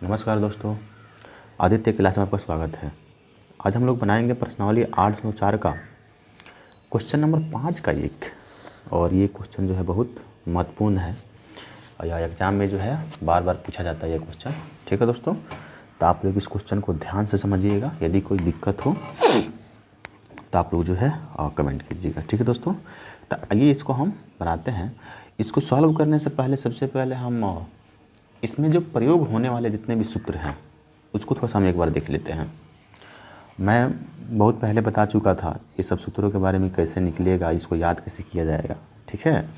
नमस्कार दोस्तों, आदित्य क्लास में आपका स्वागत है। आज हम लोग बनाएंगे प्रश्नावली 804 का क्वेश्चन नंबर 5 का एक। और ये क्वेश्चन जो है बहुत महत्वपूर्ण है और यह एग्ज़ाम में जो है बार बार पूछा जाता है ये क्वेश्चन। ठीक है दोस्तों, तो आप लोग इस क्वेश्चन को ध्यान से समझिएगा। यदि कोई दिक्कत हो तो आप लोग जो है कमेंट कीजिएगा। ठीक है दोस्तों, तो आइए इसको हम बनाते हैं। इसको सॉल्व करने से पहले सबसे पहले हम इसमें जो प्रयोग होने वाले जितने भी सूत्र हैं उसको थोड़ा सा हम एक बार देख लेते हैं। मैं बहुत पहले बता चुका था ये सब सूत्रों के बारे में, कैसे निकलेगा, इसको याद कैसे किया जाएगा। ठीक है,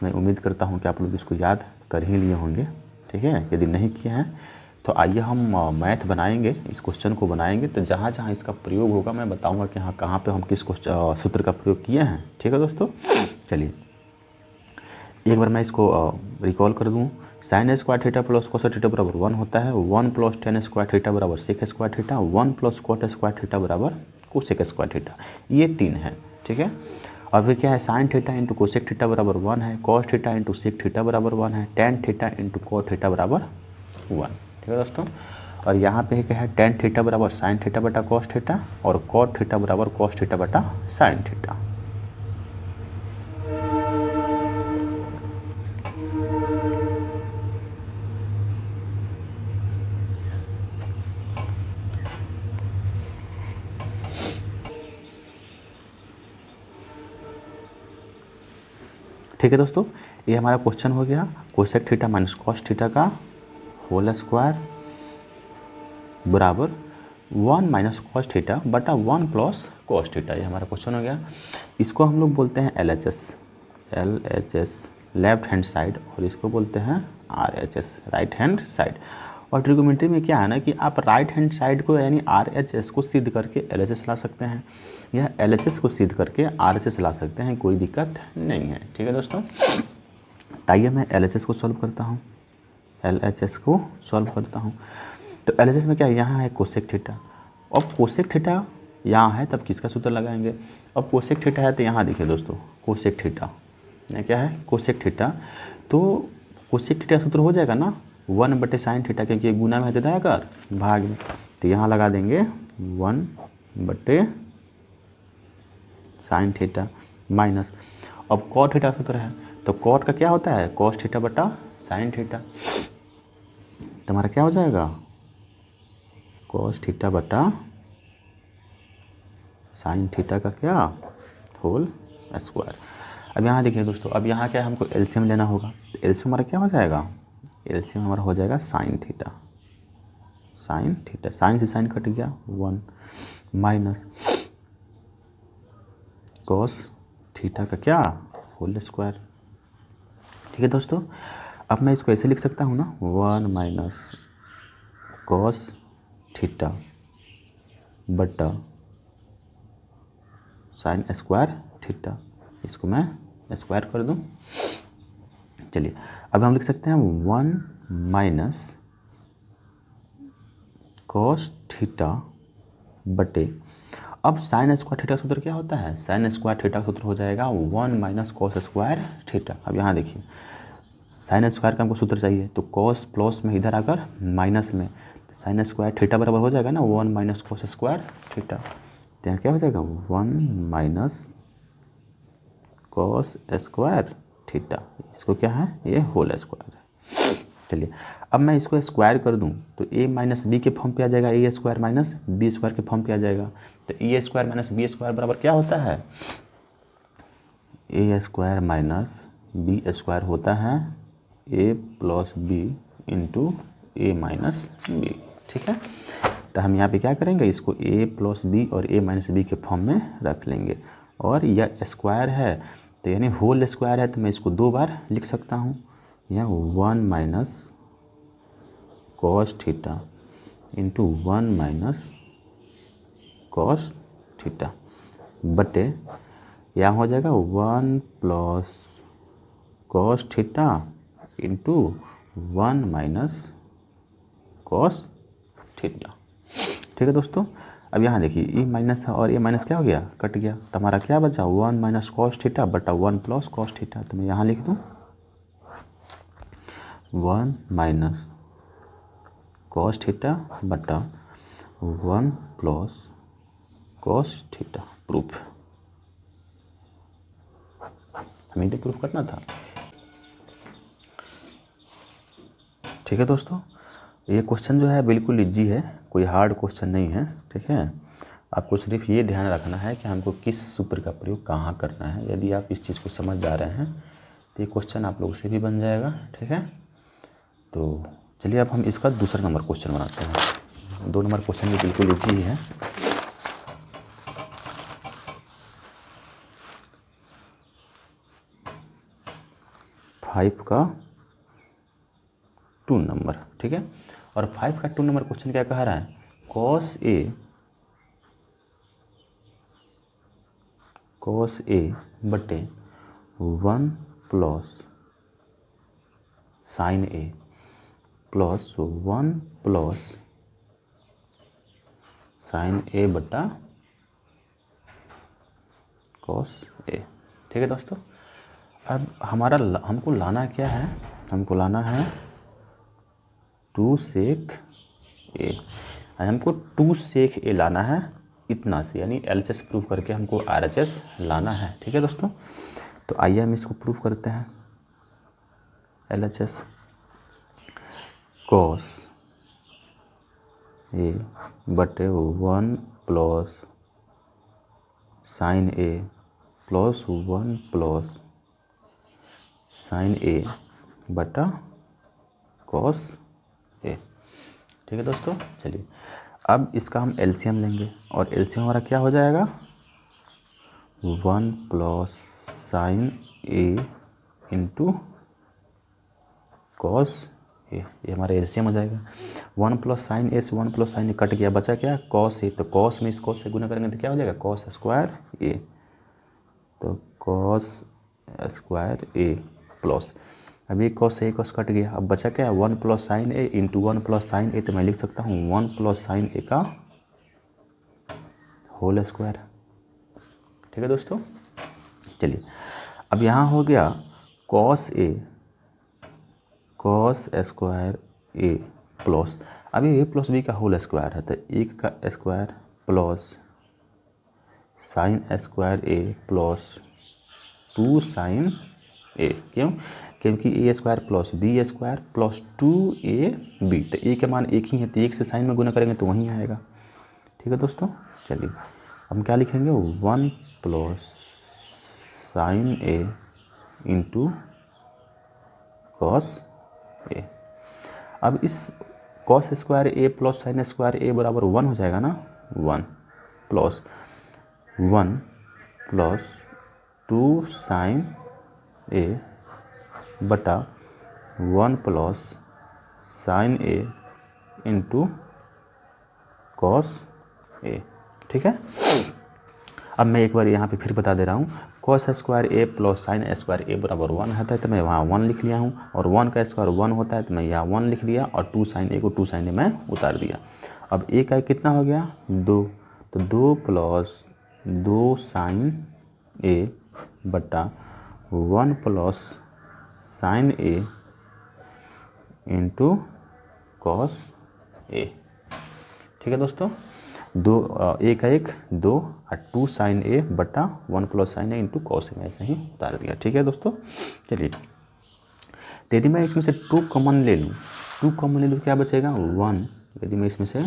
मैं उम्मीद करता हूँ कि आप लोग इसको याद कर ही लिए होंगे। ठीक है, यदि नहीं किए हैं तो आइए हम मैथ बनाएंगे, इस क्वेश्चन को बनाएंगे। तो जहाँ जहाँ इसका प्रयोग होगा मैं बताऊँगा कि हाँ कहाँ पर हम किस सूत्र का प्रयोग किए हैं। ठीक है दोस्तों, चलिए एक बार मैं इसको रिकॉल कर दूँ। Sign square theta plus cos theta बराबर 1 होता है। 1 प्लस टेन स्क्वायर थीटा बराबर sec square theta. 1 plus cot square theta बराबर कोसेक स्क्वायर थीटा। ये 3 है। ठीक है, और फिर क्या है, sine theta into cosec theta बराबर 1 है। Cos theta into sec theta बराबर 1 है। Tan theta into cot theta बराबर 1। ठीक है दोस्तों, और यहाँ पे क्या है, टेन थीटा बराबर साइन थीटा बटा कॉस थीटा और कॉट थीटा बराबर कॉस थीटा बटा साइन थीटा। ठीक है दोस्तों, ये हमारा क्वेश्चन हो गया। Cosec theta minus cos theta का होल स्क्वायर बराबर 1 माइनस कॉस थीटा बटा 1 प्लस कॉस थीटा। ये हमारा क्वेश्चन हो गया। इसको हम लोग बोलते हैं LHS लेफ्ट हैंड साइड, और इसको बोलते हैं RHS राइट हैंड साइड। और ट्रिगोनोमेट्री में क्या है ना कि आप राइट हैंड साइड को यानी RHS को सिद्ध करके LHS ला सकते हैं, या LHS को सिद्ध करके RHS ला सकते हैं, कोई दिक्कत नहीं है। ठीक है दोस्तों, आइए मैं LHS को सॉल्व करता हूँ। LHS को सॉल्व करता हूँ तो LHS में क्या है, यहाँ है कोसेक थीटा। अब कोसेक थीटा यहाँ है तब किसका सूत्र लगाएंगे। अब कोसेक थीटा है तो यहाँ देखिए दोस्तों, कोसेक थीटा यहाँ क्या है, कोसेक थीटा। तो कोसेक थीटा सूत्र हो जाएगा ना 1 बटे साइन थीटा, क्योंकि गुना में है तो आकर भाग में, तो यहाँ लगा देंगे 1 बटे साइन थीटा माइनस। अब कॉट थीटा सूत्र है तो कॉट का क्या होता है, कॉस थीटा बटा साइन थीटा। तो हमारा क्या हो जाएगा, कॉस थीटा बटा साइन थीटा का क्या, होल स्क्वायर। अब यहाँ देखिए दोस्तों, अब यहाँ क्या है, हमको एलसीएम लेना होगा। तो एलसीएम हमारा क्या हो जाएगा, एलसीएम हमारा हो जाएगा sine theta. Sine theta, sine से साइन कट गया 1 माइनस कॉस थीटा का क्या, होल स्क्वायर। ठीक है दोस्तों, अब मैं इसको ऐसे लिख सकता हूँ ना, 1 माइनस कॉस थीटा बटा साइन स्क्वायर थीटा। इसको मैं स्क्वायर कर दूँ। चलिए अब हम लिख सकते हैं 1 माइनस कॉस थीटा बटे, अब साइन स्क्वायर थीटा सूत्र क्या होता है, साइन स्क्वायर थीटा सूत्र हो जाएगा 1 माइनस कॉस स्क्वायर थीटा। अब यहाँ देखिए साइन स्क्वायर का हमको सूत्र चाहिए, तो कॉस प्लस में इधर आकर माइनस में, तो साइन स्क्वायर थीटा बराबर हो जाएगा ना 1 माइनस कॉस स्क्वायर थीटा। तो यहाँ क्या हो जाएगा 1 माइनस कॉस स्क्वायर थीटा। इसको क्या है, ये होल स्क्वायर है। चलिए अब मैं इसको स्क्वायर कर दूं तो a माइनस बी के फॉर्म पे आ जाएगा, A square minus B square के फॉर्म पे आ जाएगा। तो ए स्क्वायर माइनस बी स्क्वायर बराबर क्या होता है, A square minus B square होता है a plus B into A minus B. ठीक है, तो हम यहाँ पे क्या करेंगे, इसको a प्लस बी और a माइनस बी के फॉर्म में रख लेंगे। और यह स्क्वायर है तो यानी होल स्क्वायर है, तो मैं इसको 2 बार लिख सकता हूँ। यहाँ 1 minus cos theta into 1 minus cos theta बटे, यहाँ हो जाएगा 1 plus cos theta into 1 minus cos theta. ठीक है दोस्तों, अब यहाँ देखिए ये माइनस था और ये माइनस क्या हो गया, कट गया। तो हमारा क्या बचा, 1 माइनस कॉस थीटा बटा 1 प्लस कॉस थीटा। तो मैं यहाँ लिख दूँ 1 माइनस कॉस थीटा बटा 1 प्लस कॉस थीटा। प्रूफ, हमें तो प्रूफ करना था। ठीक है दोस्तों, ये क्वेश्चन जो है बिल्कुल इजी है, कोई हार्ड क्वेश्चन नहीं है। ठीक है, आपको सिर्फ ये ध्यान रखना है कि हमको किस सूत्र का प्रयोग कहाँ करना है। यदि आप इस चीज़ को समझ जा रहे हैं तो ये क्वेश्चन आप लोगों से भी बन जाएगा। ठीक है, तो चलिए अब हम इसका दूसरा नंबर क्वेश्चन बनाते हैं। 2 नंबर क्वेश्चन भी बिल्कुल इजी ही है। फाइव का 2 नंबर। ठीक है, और 5 का 2 नंबर क्वेश्चन क्या कह रहा है, कॉस ए बटे 1 प्लस साइन ए प्लस 1 प्लस साइन ए बटा कॉस ए। ठीक है दोस्तों, अब हमको लाना क्या है, हमको लाना है 2 सेक ए। हमको 2 सेक ए लाना है इतना से, यानी LHS प्रूफ करके हमको RHS लाना है। ठीक है दोस्तों, तो आइए हम इसको प्रूफ करते हैं। LHS कॉस ए बटे 1 प्लस साइन ए प्लस 1 प्लस साइन ए बटा कॉस ए। ठीक है दोस्तों, चलिए अब इसका हम LCM लेंगे, और LCM हमारा क्या हो जाएगा, 1 plus sign A into cos A. ये हमारा LCM हो जाएगा। 1 प्लस साइन ए से 1 प्लस साइन ए कट गया, बचा क्या, कॉस ए। तो कॉस में इस कॉस से गुना करेंगे तो क्या हो जाएगा, कॉस स्क्वायर ए। तो कॉस स्क्वायर ए प्लस, अभी कॉस ए कॉस कट गया, अब बचा क्या, 1 प्लस साइन ए इंटू 1 प्लस साइन ए। तो मैं लिख सकता हूँ 1 प्लस साइन ए का होल स्क्वायर। ठीक है दोस्तों, चलिए अब यहाँ हो गया कॉस स्क्वायर ए प्लस, अभी ए प्लस बी का होल स्क्वायर है, तो 1 का square plus sine square a plus 2 sine a. क्यों, क्योंकि a square plus b square plus 2ab। तो ए के मान एक ही है, तो 1 से साइन में गुना करेंगे तो वहीं आएगा। ठीक है दोस्तों, चलिए हम क्या लिखेंगे, 1 plus sign A into cos A. अब इस cos square a plus sine square ए बराबर 1 हो जाएगा ना, 1 प्लस 1 प्लस 2 साइन ए बटा 1 plus sign A into cos A. ठीक है, अब मैं एक बार यहाँ पे फिर बता दे रहा हूँ, cos square a plus sine square ए बराबर 1 होता है, तो मैं वहाँ 1 लिख लिया हूँ, और 1 का स्क्वायर 1 होता है, तो मैं यहाँ 1 लिख दिया, और 2 साइन ए को 2 साइन ए में उतार दिया। अब ए का कितना हो गया, 2, तो 2 प्लस 2 साइन ए बटा 1 plus sign A into cos A. ठीक है दोस्तों, 2 ए का 1 2 और 2 साइन ए बटा 1 plus sign A into cos A में ऐसे ही उतार दिया। ठीक है दोस्तों, चलिए तो यदि मैं इसमें से 2 कॉमन ले लूँ, 2 कॉमन ले लूँ तो क्या बचेगा, 1। यदि मैं इसमें से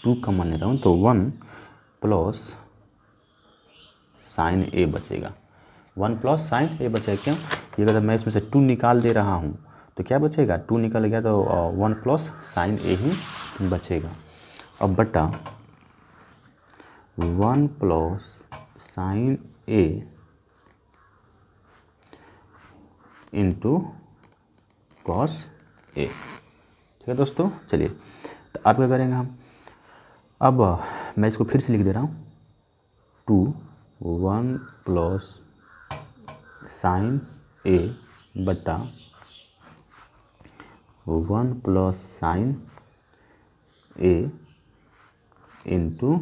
2 कॉमन ले रहा हूँ तो 1 प्लस साइन ए बचेगा, 1 प्लस साइन ए बचेगा। क्यों, ये अगर मैं इसमें से 2 निकाल दे रहा हूँ तो क्या बचेगा, 2 निकल गया तो 1 प्लस साइन ए ही बचेगा। अब बटा 1 plus sign A into cos A. ठीक है दोस्तों, चलिए तो अब क्या करेंगे हम, अब मैं इसको फिर से लिख दे रहा हूँ, 1 प्लस साइन ए बटा 1 plus sign A into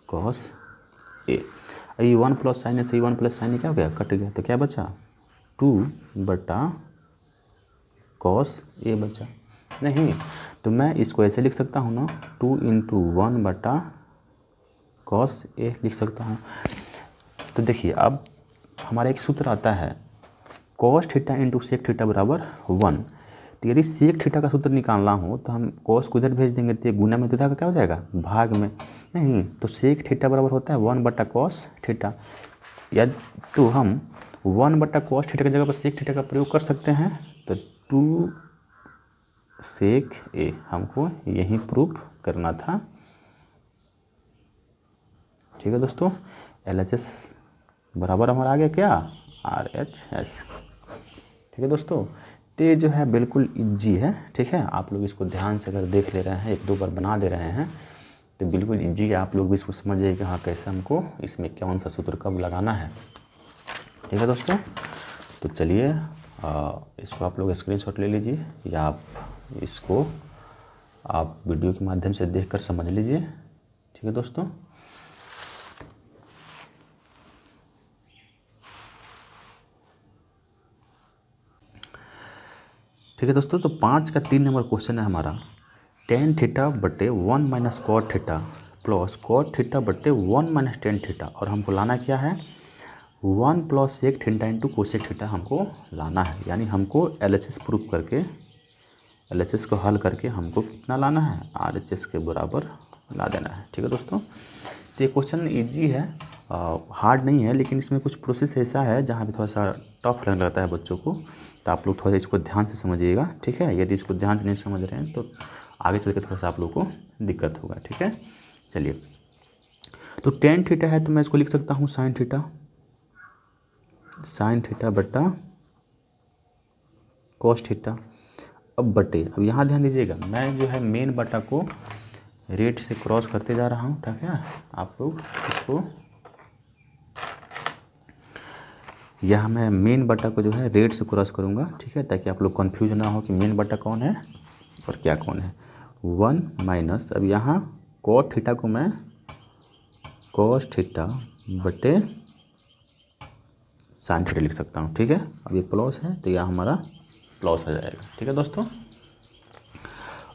cos A. ये 1 प्लस साइन ए से 1 प्लस साइन ए क्या हो गया, कट गया, तो क्या बचा, 2 बटा कॉस ए बचा। नहीं तो मैं इसको ऐसे लिख सकता हूँ ना, 2 × 1/cos A लिख सकता हूँ। तो देखिए अब हमारा एक सूत्र आता है cos theta into sec theta बराबर 1। तो यदि सेक थीटा का सूत्र निकालना हो तो हम cos को इधर भेज देंगे, तो गुना में थीटा का क्या हो जाएगा, भाग में। नहीं, तो सेक थीटा बराबर होता है 1/cos थीटा। यदि तो हम 1/cos थीटा की जगह पर सेक थीटा का प्रयोग कर सकते हैं। तो 2 सेक A हमको यही प्रूफ करना था। ठीक है दोस्तों, LHS बराबर हमारा आ गया क्या, RHS। ठीक है दोस्तों, तो ये जो है बिल्कुल इजी है। ठीक है, आप लोग इसको ध्यान से अगर देख ले रहे हैं, 1-2 बार बना दे रहे हैं, तो बिल्कुल इजी है। आप लोग भी इसको समझिए कि हाँ कैसे हमको इसमें कौन सा सूत्र कब लगाना है। ठीक है दोस्तों, तो चलिए इसको आप लोग स्क्रीनशॉट ले लीजिए, या इसको आप वीडियो के माध्यम से देखकर समझ लीजिए। ठीक है दोस्तों, ठीक है दोस्तों, तो 5 का 3 नंबर क्वेश्चन है हमारा, tan थीटा बटे 1 - cot theta plus cot theta बटे 1 - tan थीटा। और हमको लाना क्या है, 1 + sec theta into cosec theta हमको लाना है। यानी हमको LHS प्रूफ करके, LHS को हल करके हमको कितना लाना है, RHS के बराबर ला देना है। ठीक है दोस्तों, तो ये क्वेश्चन इजी है, हार्ड नहीं है, लेकिन इसमें कुछ प्रोसेस ऐसा है जहाँ पे थोड़ा सा टफ लगने लगता है बच्चों को। तो आप लोग थोड़ा इसको ध्यान से समझिएगा। ठीक है, यदि इसको ध्यान से नहीं समझ रहे हैं तो आगे चल के थोड़ा सा आप लोग को दिक्कत होगा। ठीक है, चलिए, तो tan थीटा है तो मैं इसको लिख सकता हूँ sin थीटा बटा cos थीटा। अब बटे, अब यहाँ ध्यान दीजिएगा, मैं जो है मेन बटा को रेट से क्रॉस करते जा रहा हूँ। ठीक है, आप लोग इसको, यह मैं मेन बटा को जो है रेट से क्रॉस करूँगा। ठीक है, ताकि आप लोग कंफ्यूज ना हो कि मेन बटा कौन है और क्या कौन है। 1 माइनस, अब यहाँ cot थीटा को मैं cos थीटा बटे sin थीटा लिख सकता हूँ। ठीक है, अब ये प्लस है तो यह हमारा प्लस हो जाएगा। ठीक है दोस्तों,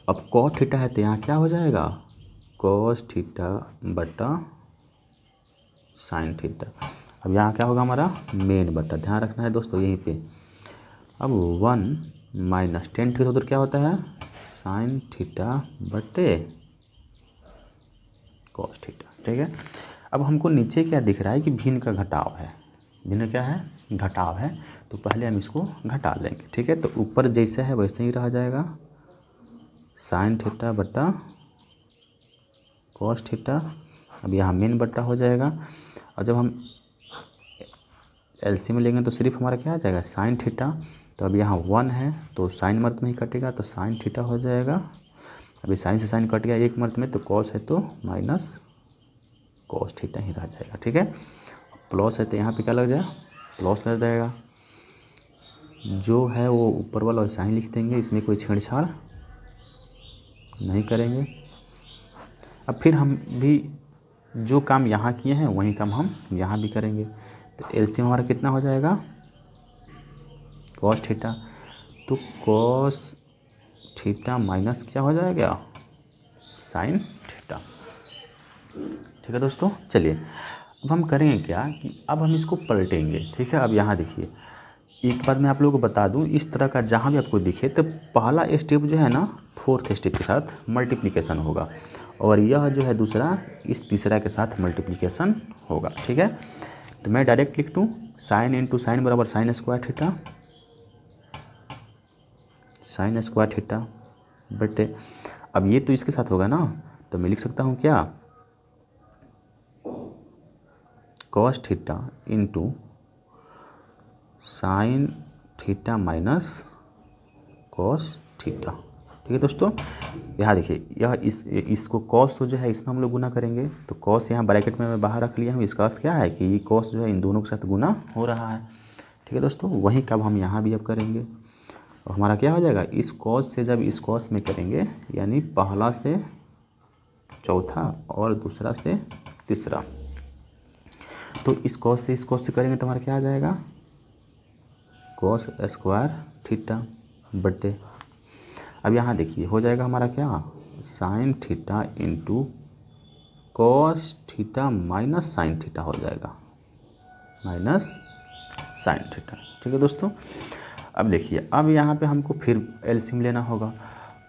अब cot थीटा है तो यहाँ क्या हो जाएगा, cos थीटा बटा sin थीटा। अब यहाँ क्या होगा हमारा, मेन बटा, ध्यान रखना है दोस्तों यहीं पे। अब 1 माइनस tan थीटा उधर क्या होता है, sin थीटा बटे cos थीटा। ठीक है, अब हमको नीचे क्या दिख रहा है कि भिन्न का घटाव है, भिन्न क्या है, घटाव है। तो पहले हम इसको घटा लेंगे। ठीक है, तो ऊपर जैसे है वैसे ही रह जाएगा, sin थीटा बटा cos थीटा। अब यहाँ मेन बटा हो जाएगा, और जब हम एलसीएम में लेंगे तो सिर्फ हमारा क्या आ जाएगा, sin थीटा। तो अब यहाँ 1 है तो साइन मर्द में ही कटेगा, तो sin थीटा हो जाएगा। अभी साइन से साइन कट गया एक मर्द में, तो कॉस है तो माइनस cos थीटा ही रह जाएगा। ठीक है, प्लस है तो यहाँ पे क्या लग जाएगा, प्लस लग जाएगा। जो है वो ऊपर वाला वैसा ही लिख देंगे, इसमें कोई छेड़छाड़ नहीं करेंगे। अब फिर हम भी जो काम यहाँ किए हैं वही काम हम यहाँ भी करेंगे। तो एलसीएम हमारा कितना हो जाएगा, cos थीटा, तो cos थीटा माइनस क्या हो जाएगा, sin थीटा। ठीक है दोस्तों, चलिए अब हम करेंगे क्या कि अब हम इसको पलटेंगे। ठीक है, अब यहाँ देखिए, एक बात मैं आप लोगों को बता दूं, इस तरह का जहाँ भी आपको दिखे तो पहला स्टेप जो है ना, 4th स्टेप के साथ मल्टीप्लिकेशन होगा, और यह जो है दूसरा इस तीसरा के साथ मल्टीप्लिकेशन होगा। ठीक है, तो मैं डायरेक्ट लिख दूँ, साइन इंटू साइन बराबर sign square theta, sign square theta बटे, अब ये तो इसके साथ होगा ना, तो मैं लिख सकता हूँ क्या, cos theta into sine theta minus cos theta. ठीक है दोस्तों, यहाँ देखिए, यह इसको cos जो है इसमें हम लोग गुना करेंगे, तो cos यहाँ ब्रैकेट में मैं बाहर रख लिया हूँ। इसका अर्थ क्या है कि ये cos जो है इन दोनों के साथ गुना हो रहा है। ठीक है दोस्तों, वही कब हम यहाँ भी अब करेंगे, और हमारा क्या हो जाएगा, इस cos से जब इस cos में करेंगे, यानी पहला से चौथा और दूसरा से तीसरा, तो इस cos से करेंगे तो हमारा क्या आ जाएगा, cos स्क्वायर थीटा बटे, अब यहाँ देखिए हो जाएगा हमारा क्या, sign theta into cos theta minus sine theta हो जाएगा, माइनस साइन थीटा। ठीक है दोस्तों। अब देखिए अब यहाँ पे हमको फिर एलसीएम लेना होगा,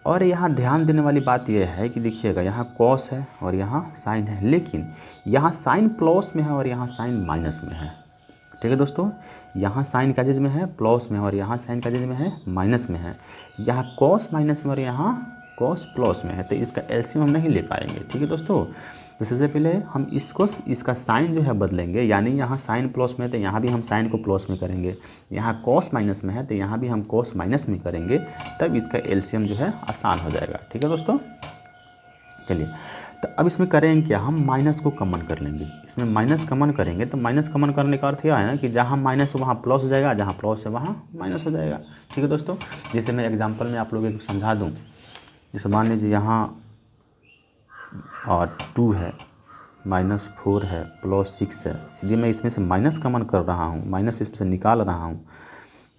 और यहाँ ध्यान देने वाली बात यह है कि देखिएगा यहाँ कॉस है और यहाँ साइन है, लेकिन यहाँ साइन प्लस में है और यहाँ साइन माइनस में है। ठीक है दोस्तों, यहाँ साइन का चीज़ में है प्लस में और यहाँ साइन का चीज़ में है माइनस में है, यहाँ कॉस माइनस में और यहाँ कॉस प्लस में है, तो इसका एलसीएम हम नहीं ले पाएंगे। ठीक है दोस्तों, तो सबसे पहले हम इसका साइन जो है बदलेंगे, यानी यहाँ साइन प्लस में है तो यहाँ भी हम साइन को प्लस में करेंगे, यहाँ कॉस माइनस में है तो यहाँ भी हम कॉस माइनस में करेंगे, तब इसका एलसीएम जो है आसान हो जाएगा। ठीक है दोस्तों, चलिए तो अब इसमें करेंगे क्या, हम माइनस को कॉमन कर लेंगे। इसमें माइनस कॉमन करेंगे तो माइनस कॉमन करने का अर्थ यह है ना कि जहाँ माइनस है वहाँ प्लस हो जाएगा, जहाँ प्लस है वहाँ माइनस हो जाएगा। ठीक है दोस्तों, जैसे मैं एग्जांपल में आप लोगों को समझा दूँ, जैसे मान लीजिए यहाँ और 2 है, -4 है, +6 है, यदि मैं इसमें से माइनस कॉमन कर रहा हूँ, माइनस इसमें से निकाल रहा हूँ,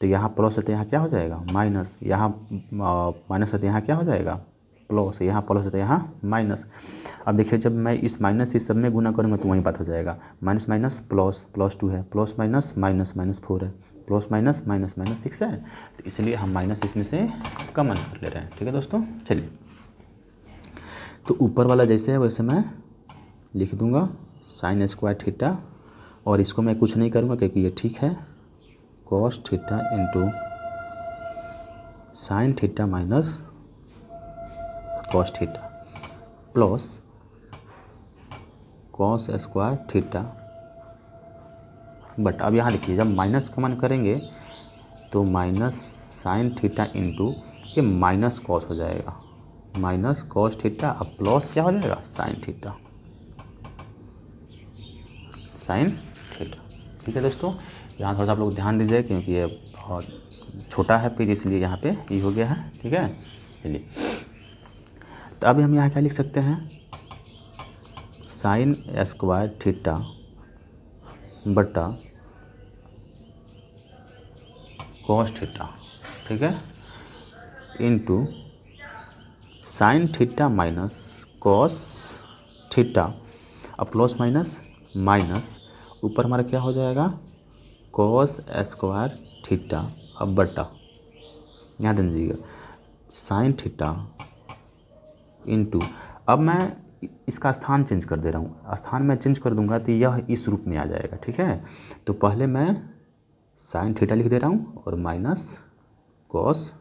तो यहाँ प्लस है तो यहाँ क्या हो जाएगा माइनस, यहाँ माइनस है तो यहाँ क्या हो जाएगा प्लस, यहाँ प्लस है तो यहाँ माइनस। अब देखिए जब मैं इस माइनस से सब में गुना करूँगा तो वही बात हो जाएगा, माइनस माइनस प्लस, +2 है, प्लस माइनस माइनस, -4 है, प्लस माइनस माइनस, -6 है, तो इसलिए हम माइनस इसमें से कॉमन कर ले रहे हैं। ठीक है दोस्तों, चलिए तो ऊपर वाला जैसे है वैसे मैं लिख दूंगा साइन स्क्वायर थीटा, और इसको मैं कुछ नहीं करूँगा क्योंकि ये ठीक है, cos theta into sine theta minus cos theta plus cos square theta, but अब यहाँ देखिए जब माइनस कॉमन करेंगे तो माइनस साइन थीटा इंटू ये माइनस कॉस हो जाएगा, माइनस कॉस थीटा, अब प्लस क्या हो जाएगा साइन थीटा, साइन थीटा। ठीक है दोस्तों, यहाँ थोड़ा सा आप लोग ध्यान दीजिए क्योंकि ये बहुत छोटा है पेज, इसलिए यहाँ पे ये हो गया है। ठीक है, चलिए तो अभी हम यहाँ क्या लिख सकते हैं, साइन स्क्वायर थीटा बटा कॉस थीटा, ठीक है, into sine theta minus cos theta, अब प्लस माइनस माइनस, ऊपर हमारा क्या हो जाएगा कॉस स्क्वायर थीटा, अब बटा यहाँ ध्यान दीजिएगा साइन थीटा इंटू, अब मैं इसका स्थान चेंज कर दे रहा हूँ, स्थान मैं चेंज कर दूंगा तो यह इस रूप में आ जाएगा। ठीक है, तो पहले मैं साइन थीटा लिख दे रहा हूँ और माइनस कॉस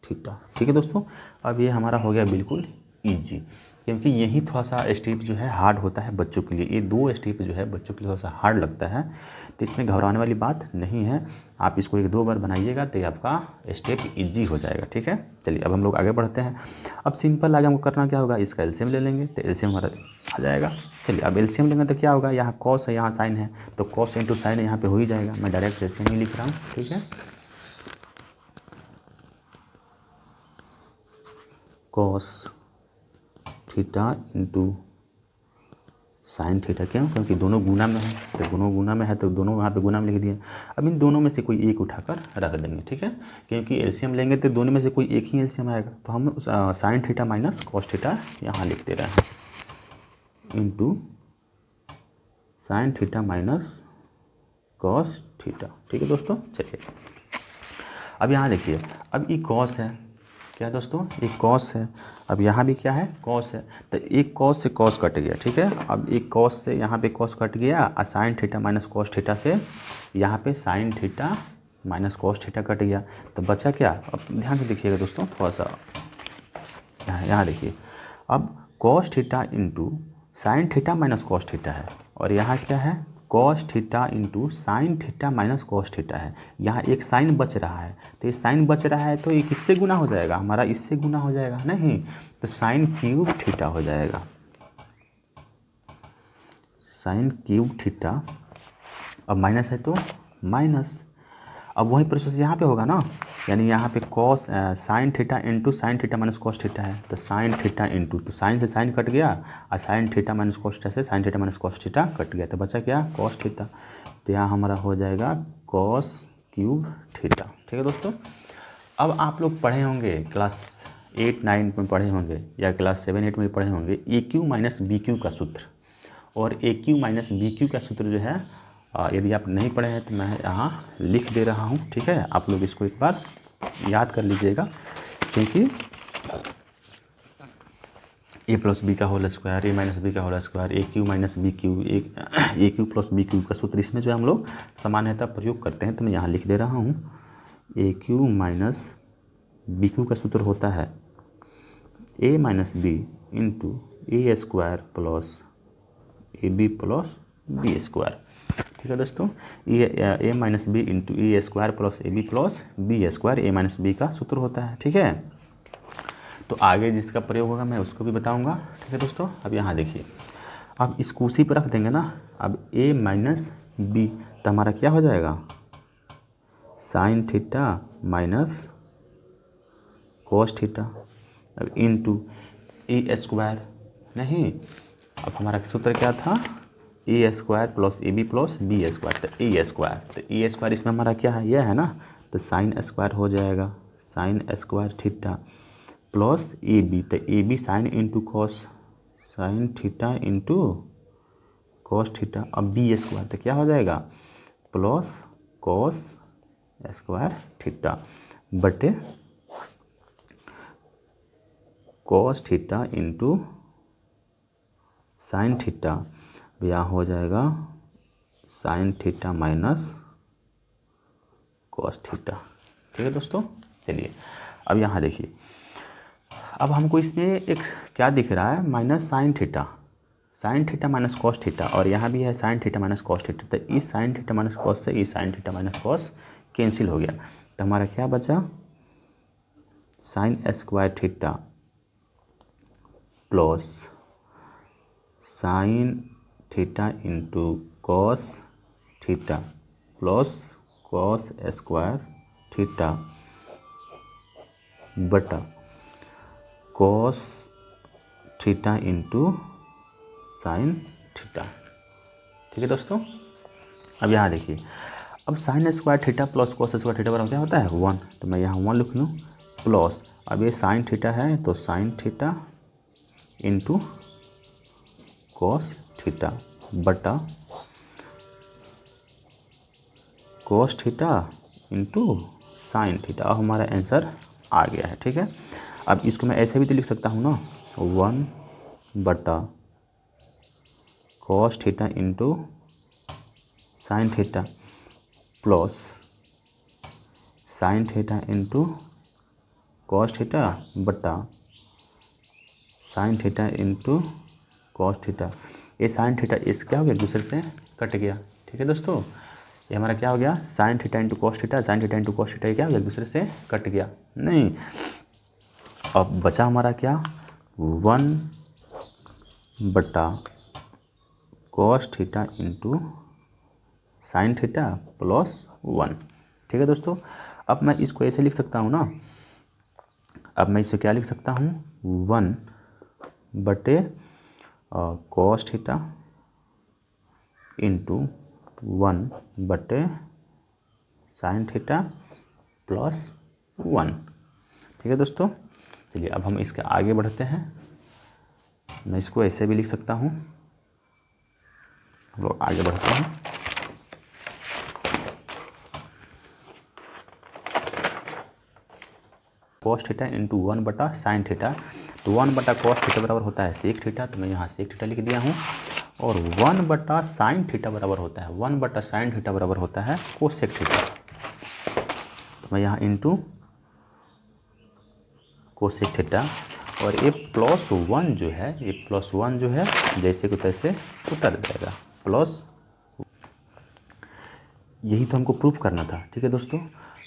थीटा। ठीक है दोस्तों, अब ये हमारा हो गया बिल्कुल ईजी, क्योंकि यही थोड़ा सा स्टेप जो है हार्ड होता है बच्चों के लिए, ये 2 स्टेप जो है बच्चों के लिए थोड़ा सा हार्ड लगता है, तो इसमें घबराने वाली बात नहीं है, आप इसको 1-2 बार बनाइएगा तो ये आपका स्टेप इजी हो जाएगा। ठीक है, चलिए अब हम लोग आगे बढ़ते हैं। अब सिंपल आगे हमको करना क्या होगा, इसका एलसीएम ले लेंगे तो एलसीएम हमारा आ जाएगा। चलिए अब एलसीएम लेंगे तो क्या होगा, यहाँ कॉस है यहाँ साइन है, तो कॉस इंटू साइन यहाँ पे हो ही जाएगा, मैं डायरेक्ट एलसीएम ही लिख रहा हूँ। ठीक है, cos theta into sine theta, क्यों, क्योंकि दोनों गुना में है, तो दोनों गुना में है तो दोनों यहाँ पे गुना में लिख दिए। अब इन दोनों में से कोई एक उठाकर रख देंगे। ठीक है, क्योंकि एलसीएम लेंगे तो दोनों में से कोई एक ही एलसीएम आएगा, तो हम sign theta minus cos theta यहाँ लिख दे रहे हैं, into sine theta minus cos theta. ठीक है दोस्तों, चलिए अब यहाँ देखिए, अब ये कॉस है, क्या है दोस्तों, ये कॉस है, अब यहाँ भी क्या है कॉस है, तो एक कॉस से कॉस कट गया। ठीक है, अब एक कॉस से यहाँ पे कॉस कट गया, और sine theta minus cos theta से यहाँ पे sign theta minus cos theta cut गया, तो बचा क्या, अब ध्यान से देखिएगा दोस्तों थोड़ा सा, यहाँ देखिए, अब cos theta into sine theta minus cos theta है, और यहाँ क्या है cos theta into sine theta minus cos theta है, यहाँ एक साइन बच रहा है, तो ये साइन बच रहा है तो ये किससे गुना हो जाएगा, हमारा इससे गुना हो जाएगा, नहीं तो साइन क्यूब थीटा हो जाएगा, साइन क्यूब थीटा, अब माइनस है तो माइनस, अब वही प्रोसेस यहाँ पे होगा ना, यानी यहाँ पे cos sine theta into sine theta minus cos theta है, तो साइन थीटा इंटू, तो साइन से साइन कट गया, और sine theta minus cos theta से sine theta minus cos theta cut गया, तो बचा क्या कॉस थीटा, तो यहाँ हमारा हो जाएगा कॉस क्यूब थीटा। ठीक है दोस्तों, अब आप लोग पढ़े होंगे क्लास 8, 9 में पढ़े होंगे या क्लास 7, 8 में पढ़े होंगे ए क्यू माइनस बी क्यू का सूत्र। और ए क्यू माइनस बी क्यू का सूत्र जो है यदि आप नहीं पढ़े हैं तो मैं यहाँ लिख दे रहा हूँ, ठीक है। आप लोग इसको एक बार याद कर लीजिएगा, क्योंकि ए प्लस बी का whole square, a minus b का होल स्क्वायर, ए क्यू माइनस बी क्यू, ए क्यू प्लस बी क्यू का सूत्र, इसमें जो हम लोग सामान्यतः प्रयोग करते हैं। तो मैं यहाँ लिख दे रहा हूँ a cube minus b cube का सूत्र होता है a minus b into a square plus a b plus b square, ठीक है दोस्तों। A minus b into a square plus a b plus b square a minus b का सूत्र होता है, ठीक है। तो आगे जिसका प्रयोग होगा मैं उसको भी बताऊंगा, ठीक है दोस्तों। अब यहाँ देखिए, अब इसको उसी पर रख देंगे ना। अब ए माइनस बी तो हमारा क्या हो जाएगा, sine theta minus cos theta. अब इंटू ए स्क्वायर, नहीं, अब हमारा सूत्र क्या था, a square plus a b plus b square. तो ए स्क्वायर, तो ए स्क्वायर इसमें हमारा क्या है, यह है ना, तो साइन स्क्वायर हो जाएगा, sine square theta plus a b, तो a b sine into cos, sine theta into cos theta. अब बी स्क्वायर तो क्या हो जाएगा, प्लस कॉस स्क्वायर थीटा बटे cos theta into sine theta, यहाँ हो जाएगा sine theta minus cos theta, ठीक है दोस्तों। चलिए अब यहाँ देखिए, अब हमको इसमें एक क्या दिख रहा है, minus sine theta minus cos theta, और यहाँ भी है sine theta minus cos theta. तो इस साइन थीटा माइनस कॉस से इस sine theta minus cos cancel हो गया, तो हमारा क्या बचा, sine square theta plus sine theta into cos theta plus cos square theta बटा cos theta into sine theta, ठीक है दोस्तों। अब यहाँ देखिए, अब sine square theta plus cos square theta बराबर क्या होता है, 1, तो मैं यहाँ 1 लिख लूँ प्लस, अब ये साइन थीटा है तो sine theta into cos theta बटा cos theta into sine theta. अब हमारा आंसर आ गया है, ठीक है। अब इसको मैं ऐसे भी तो लिख सकता हूँ ना, 1 बटा cos theta into sine theta plus sine theta into cos theta बटा sine theta into cos theta. ये साइन थीटा इस क्या हो गया, दूसरे से कट गया, ठीक है दोस्तों। ये हमारा क्या हो गया, sign theta into cos theta, sine theta into cos theta, ये क्या हो गया, दूसरे से कट गया, नहीं। अब बचा हमारा क्या, 1 बटा cos theta into sine theta plus 1, ठीक है दोस्तों। अब मैं इसको ऐसे लिख सकता हूँ ना, अब मैं इसे क्या लिख सकता हूँ, 1 बटे कॉस थीटा इंटू 1 बटे साइन थीटा प्लस 1, ठीक है दोस्तों। चलिए अब हम इसके आगे बढ़ते हैं, मैं इसको ऐसे भी लिख सकता हूँ, हम लोग आगे बढ़ते हैं। कॉस थीटा इंटू 1 बटा साइन थीटा, तो 1 बटा कॉस थीटा बराबर होता है सेक थीटा, तो मैं यहाँ सेक थीटा लिख दिया हूँ। और 1 बटा साइन थीटा बराबर होता है, 1 बटा साइन थीटा बराबर होता है कोसेक थीटा, तो मैं यहाँ इंटू कोसेक थीटा, और ये +1 जो है, ये +1 जो है जैसे को तैसे उतर जाएगा, प्लस, यही तो हमको प्रूफ करना था, ठीक है दोस्तों।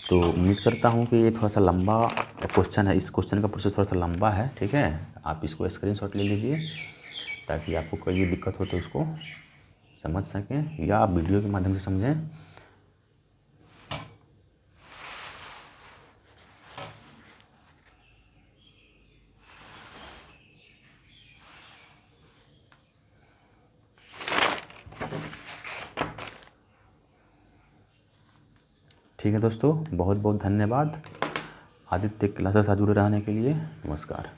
तो उम्मीद करता हूँ कि ये थोड़ा सा लंबा क्वेश्चन है, इस क्वेश्चन का प्रोसेस थोड़ा सा लंबा है, ठीक है। आप इसको स्क्रीनशॉट ले लीजिए ताकि आपको कोई दिक्कत हो तो उसको समझ सकें या आप वीडियो के माध्यम से समझें। ठीक है दोस्तों, बहुत बहुत धन्यवाद। आदित्य क्लासेस से जुड़े रहने के लिए नमस्कार।